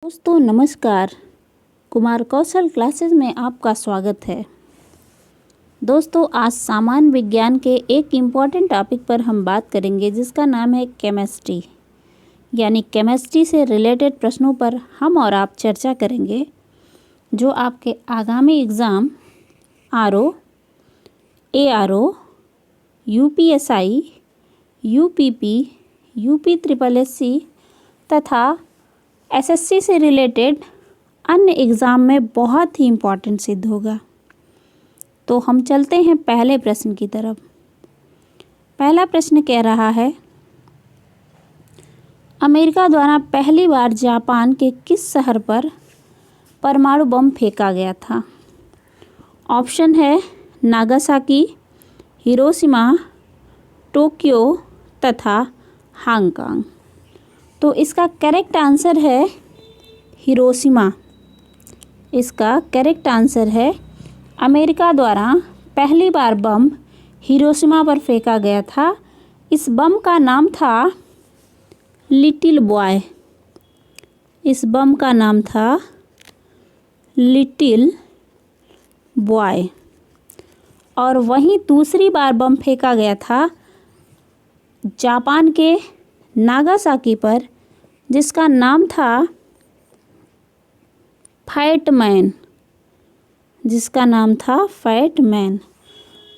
दोस्तों नमस्कार। कुमार कौशल क्लासेस में आपका स्वागत है। दोस्तों आज सामान्य विज्ञान के एक इम्पॉर्टेंट टॉपिक पर हम बात करेंगे जिसका नाम है केमिस्ट्री। यानी केमिस्ट्री से रिलेटेड प्रश्नों पर हम और आप चर्चा करेंगे जो आपके आगामी exam RO, ARO, UPSI, UPP, UP SSSC तथा एसएससी से रिलेटेड अन्य एग्ज़ाम में बहुत ही इम्पॉर्टेंट सिद्ध होगा। तो हम चलते हैं पहले प्रश्न की तरफ। पहला प्रश्न कह रहा है, अमेरिका द्वारा पहली बार जापान के किस शहर पर परमाणु बम फेंका गया था? ऑप्शन है नागासाकी, हिरोशिमा, टोक्यो तथा हांगकांग। तो इसका करेक्ट आंसर है हिरोशिमा। इसका करेक्ट आंसर है अमेरिका द्वारा पहली बार बम हिरोशिमा पर फेंका गया था। इस बम का नाम था लिटिल बॉय। इस बम का नाम था लिटिल बॉय। और वहीं दूसरी बार बम फेंका गया था जापान के नागासाकी पर जिसका नाम था फैट मैन। जिसका नाम था फैट मैन।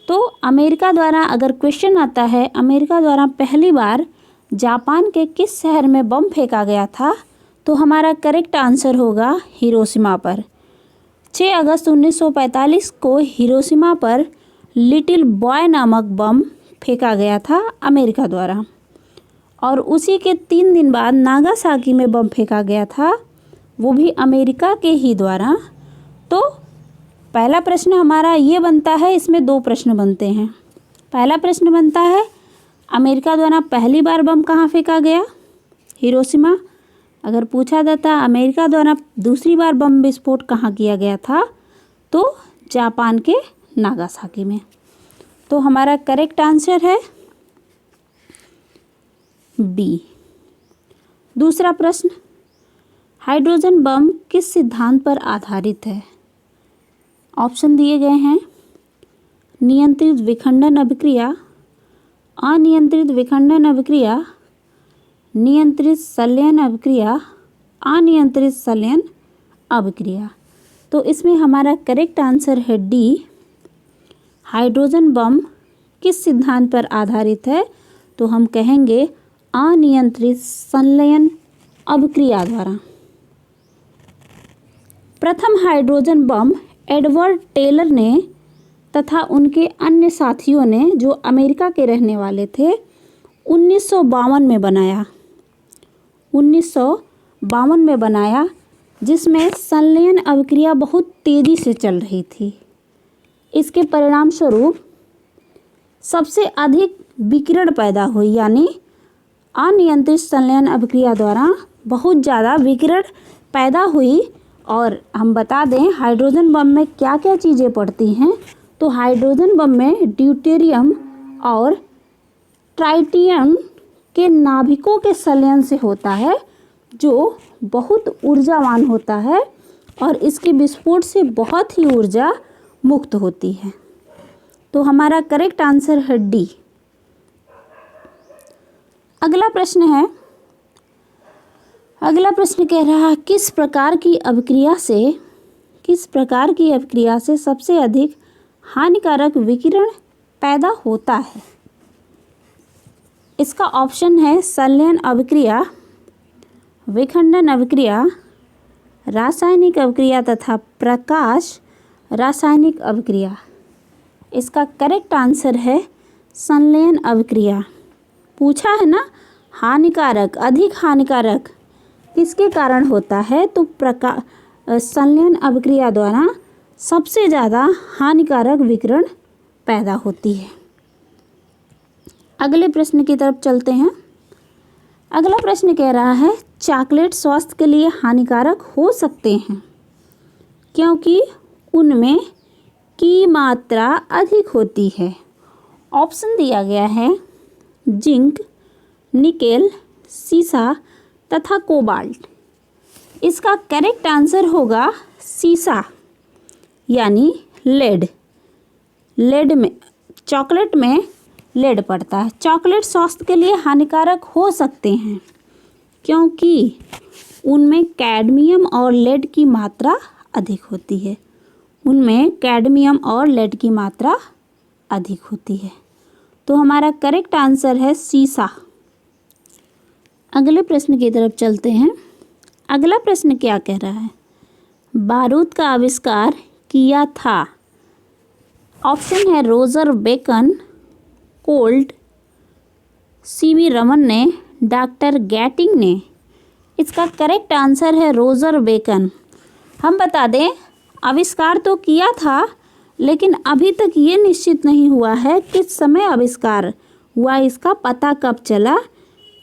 तो अमेरिका द्वारा अगर क्वेश्चन आता है अमेरिका द्वारा पहली बार जापान के किस शहर में बम फेंका गया था, तो हमारा करेक्ट आंसर होगा हिरोशिमा पर। 6 अगस्त 1945 को हिरोशिमा पर लिटिल बॉय नामक बम फेंका गया था अमेरिका द्वारा। और उसी के 3 दिन बाद नागासाकी में बम फेंका गया था, वो भी अमेरिका के ही द्वारा। तो पहला प्रश्न हमारा ये बनता है, इसमें 2 प्रश्न बनते हैं। पहला प्रश्न बनता है अमेरिका द्वारा पहली बार बम कहाँ फेंका गया? हिरोशिमा। अगर पूछा जाता अमेरिका द्वारा दूसरी बार बम विस्फोट कहाँ किया गया था, तो जापान के नागासाकी में। तो हमारा करेक्ट आंसर है बी। दूसरा प्रश्न, हाइड्रोजन बम किस सिद्धांत पर आधारित है? ऑप्शन दिए गए हैं नियंत्रित विखंडन अभिक्रिया, अनियंत्रित विखंडन अभिक्रिया, नियंत्रित संलयन अभिक्रिया, अनियंत्रित संलयन अभिक्रिया। तो इसमें हमारा करेक्ट आंसर है डी। हाइड्रोजन बम किस सिद्धांत पर आधारित है? तो हम कहेंगे अनियंत्रित संलयन अभिक्रिया द्वारा। प्रथम हाइड्रोजन बम एडवर्ड टेलर ने तथा उनके अन्य साथियों ने, जो अमेरिका के रहने वाले थे, 1952 में बनाया। 1952 में बनाया, जिसमें संलयन अभिक्रिया बहुत तेज़ी से चल रही थी। इसके परिणाम स्वरूप सबसे अधिक विकिरण पैदा हुई, यानी अनियंत्रित संलयन अभिक्रिया द्वारा बहुत ज़्यादा विकिरण पैदा हुई। और हम बता दें हाइड्रोजन बम में क्या क्या चीज़ें पड़ती हैं। तो हाइड्रोजन बम में ड्यूटेरियम और ट्राइटियम के नाभिकों के संलयन से होता है, जो बहुत ऊर्जावान होता है और इसके विस्फोट से बहुत ही ऊर्जा मुक्त होती है। तो हमारा करेक्ट आंसर है डी। अगला प्रश्न है, अगला प्रश्न कह रहा है किस प्रकार की अभिक्रिया से सबसे अधिक हानिकारक विकिरण पैदा होता है? इसका ऑप्शन है संलयन अभिक्रिया, विखंडन अभिक्रिया, रासायनिक अभिक्रिया तथा प्रकाश रासायनिक अभिक्रिया। इसका करेक्ट आंसर है संलयन अभिक्रिया। पूछा है ना हानिकारक, अधिक हानिकारक किसके कारण होता है? तो संलयन अभिक्रिया द्वारा सबसे ज़्यादा हानिकारक विकिरण पैदा होती है। अगले प्रश्न की तरफ चलते हैं। अगला प्रश्न कह रहा है चॉकलेट स्वास्थ्य के लिए हानिकारक हो सकते हैं क्योंकि उनमें की मात्रा अधिक होती है। ऑप्शन दिया गया है जिंक, निकेल, सीसा तथा कोबाल्ट। इसका करेक्ट आंसर होगा सीसा यानी लेड। लेड में, चॉकलेट में लेड पड़ता है। चॉकलेट स्वास्थ्य के लिए हानिकारक हो सकते हैं क्योंकि उनमें कैडमियम और लेड की मात्रा अधिक होती है। उनमें कैडमियम और लेड की मात्रा अधिक होती है। तो हमारा करेक्ट आंसर है सीसा। अगले प्रश्न की तरफ चलते हैं। अगला प्रश्न क्या कह रहा है? बारूद का आविष्कार किया था। ऑप्शन है Roger Bacon, Colt, CV Raman ने, डॉक्टर गैटिंग ने। इसका करेक्ट आंसर है रोजर बेकन। हम बता दें, आविष्कार तो किया था लेकिन अभी तक ये निश्चित नहीं हुआ है किस समय आविष्कार हुआ, इसका पता कब चला।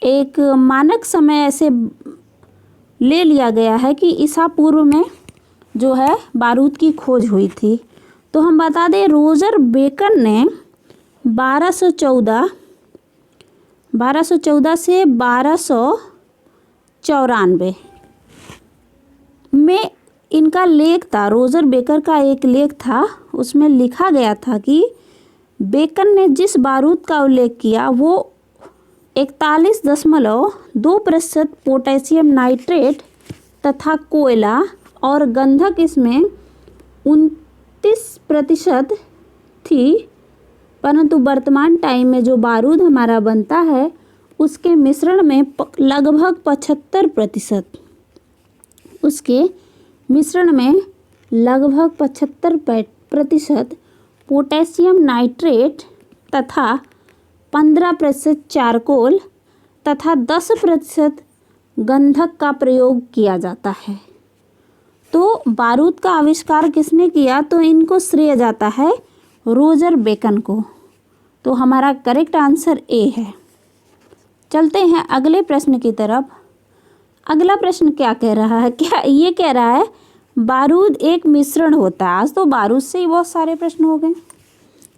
एक मानक समय ऐसे ले लिया गया है कि ईसा पूर्व में जो है बारूद की खोज हुई थी। तो हम बता दें, रोजर बेकन ने 1214 से 1294 में इनका लेख था। रोजर बेकर का एक लेख था, उसमें लिखा गया था कि बेकन ने जिस बारूद का उल्लेख किया वो 41.2% पोटेशियम नाइट्रेट तथा कोयला और गंधक इसमें 29% थी। परंतु वर्तमान टाइम में जो बारूद हमारा बनता है उसके मिश्रण में लगभग 75% पोटेशियम नाइट्रेट तथा 15% चारकोल तथा 10% गंधक का प्रयोग किया जाता है। तो बारूद का आविष्कार किसने किया? तो इनको श्रेय जाता है रोजर बेकन को। तो हमारा करेक्ट आंसर ए है। चलते हैं अगले प्रश्न की तरफ। अगला प्रश्न क्या कह रहा है? क्या ये कह रहा है बारूद एक मिश्रण होता है। आज तो बारूद से ही बहुत सारे प्रश्न हो गए,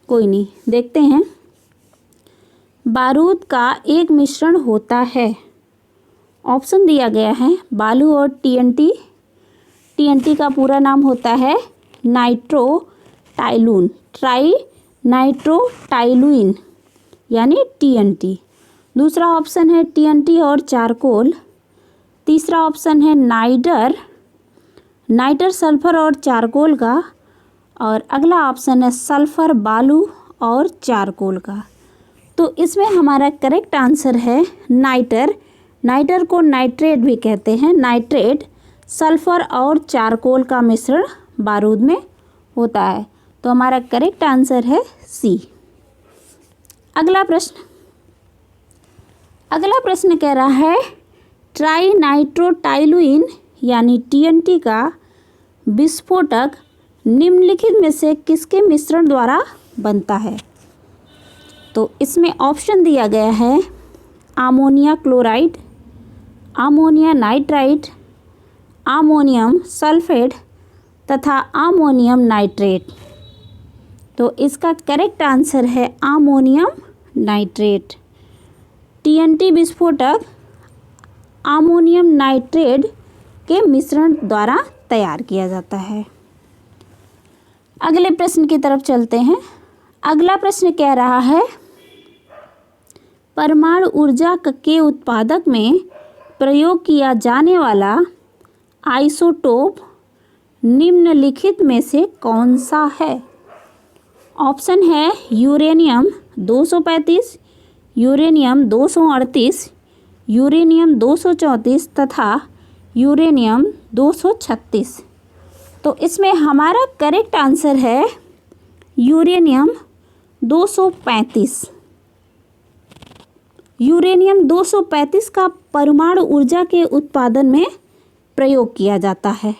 कोई नहीं, देखते हैं। बारूद का एक मिश्रण होता है। ऑप्शन दिया गया है बालू और टीएनटी। टीएनटी का पूरा नाम होता है नाइट्रोटाइलून, ट्राई नाइट्रोटाइलुइन यानी टीएनटी। दूसरा ऑप्शन है टीएनटी और चारकोल। तीसरा ऑप्शन है नाइडर सल्फर और चारकोल का। और अगला ऑप्शन है सल्फर बालू और चारकोल का। तो इसमें हमारा करेक्ट आंसर है नाइटर। नाइटर को नाइट्रेट भी कहते हैं। नाइट्रेट सल्फर और चारकोल का मिश्रण बारूद में होता है। तो हमारा करेक्ट आंसर है सी। अगला प्रश्न कह रहा है ट्राई नाइट्रोटाइलुइन यानी टीएनटी का विस्फोटक निम्नलिखित में से किसके मिश्रण द्वारा बनता है? तो इसमें ऑप्शन दिया गया है ammonia chloride, ammonia nitrite, ammonium sulphate तथा अमोनियम नाइट्रेट। तो इसका करेक्ट आंसर है अमोनियम नाइट्रेट। टीएनटी विस्फोटक अमोनियम नाइट्रेट के मिश्रण द्वारा तैयार किया जाता है। अगले प्रश्न की तरफ चलते हैं। अगला प्रश्न कह रहा है परमाणु ऊर्जा के उत्पादक में प्रयोग किया जाने वाला आइसोटोप निम्नलिखित में से कौन सा है? ऑप्शन है यूरेनियम 235, यूरेनियम 238, यूरेनियम 234 तथा यूरेनियम 236। तो इसमें हमारा करेक्ट आंसर है यूरेनियम 235। यूरेनियम 235 का परमाणु ऊर्जा के उत्पादन में प्रयोग किया जाता है।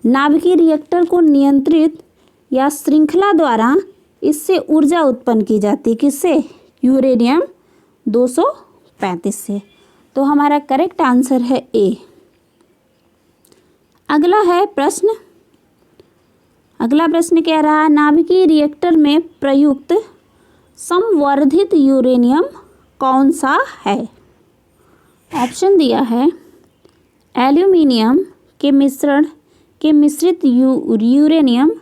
नाभिकीय रिएक्टर को नियंत्रित या श्रृंखला द्वारा इससे ऊर्जा उत्पन्न की जाती है। किससे? यूरेनियम 235 से। तो हमारा करेक्ट आंसर है ए। अगला प्रश्न कह रहा है नाभिकीय रिएक्टर में प्रयुक्त संवर्धित यूरेनियम कौन सा है? ऑप्शन दिया है एल्यूमिनियम के मिश्रित यूरेनियम।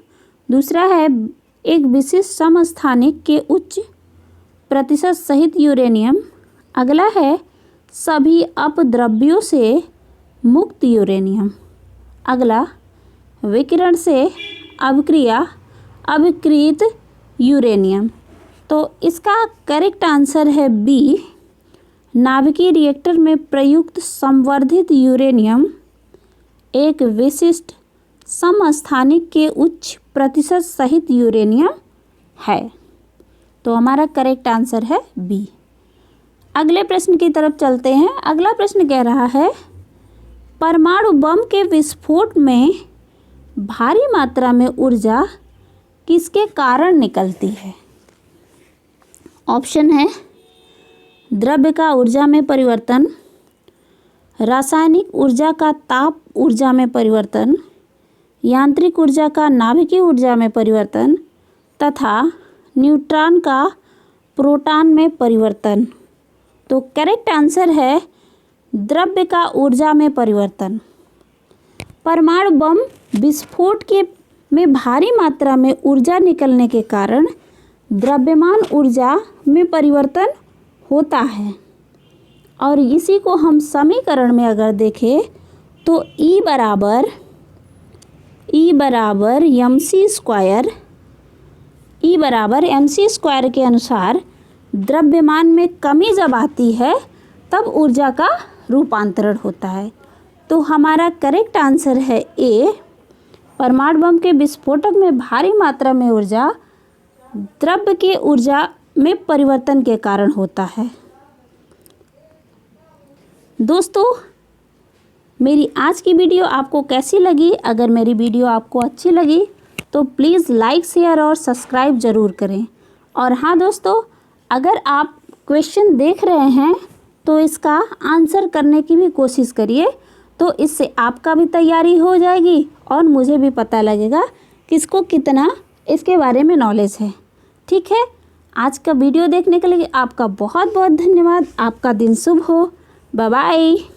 दूसरा है एक विशिष्ट समस्थानिक के उच्च प्रतिशत सहित यूरेनियम। अगला है सभी अपद्रव्यों से मुक्त यूरेनियम। अगला विकिरण से अभिक्रित यूरेनियम। तो इसका करेक्ट आंसर है बी, नाभिकीय रिएक्टर में प्रयुक्त संवर्धित यूरेनियम एक विशिष्ट समस्थानिक के उच्च प्रतिशत सहित यूरेनियम है। तो हमारा करेक्ट आंसर है बी। अगले प्रश्न की तरफ चलते हैं। अगला प्रश्न कह रहा है परमाणु बम के विस्फोट में भारी मात्रा में ऊर्जा किसके कारण निकलती है? ऑप्शन है द्रव्य का ऊर्जा में परिवर्तन, रासायनिक ऊर्जा का ताप ऊर्जा में परिवर्तन, यांत्रिक ऊर्जा का नाभिकीय ऊर्जा में परिवर्तन तथा न्यूट्रॉन का प्रोटॉन में परिवर्तन। तो करेक्ट आंसर है द्रव्य का ऊर्जा में परिवर्तन। परमाणु बम विस्फोट में भारी मात्रा में ऊर्जा निकलने के कारण द्रव्यमान ऊर्जा में परिवर्तन होता है और इसी को हम समीकरण में अगर देखें तो E बराबर mc स्क्वायर के अनुसार द्रव्यमान में कमी जब आती है तब ऊर्जा का रूपांतरण होता है। तो हमारा करेक्ट आंसर है ए, परमाणु बम के विस्फोटक में भारी मात्रा में ऊर्जा द्रव्य के ऊर्जा में परिवर्तन के कारण होता है। दोस्तों, मेरी आज की वीडियो आपको कैसी लगी? अगर मेरी वीडियो आपको अच्छी लगी तो प्लीज़ लाइक, शेयर और सब्सक्राइब ज़रूर करें। और हाँ दोस्तों, अगर आप क्वेश्चन देख रहे हैं तो इसका आंसर करने की भी कोशिश करिए, तो इससे आपका भी तैयारी हो जाएगी और मुझे भी पता लगेगा किसको कितना इसके बारे में नॉलेज है। ठीक है, आज का वीडियो देखने के लिए आपका बहुत बहुत धन्यवाद। आपका दिन शुभ हो। Bye bye.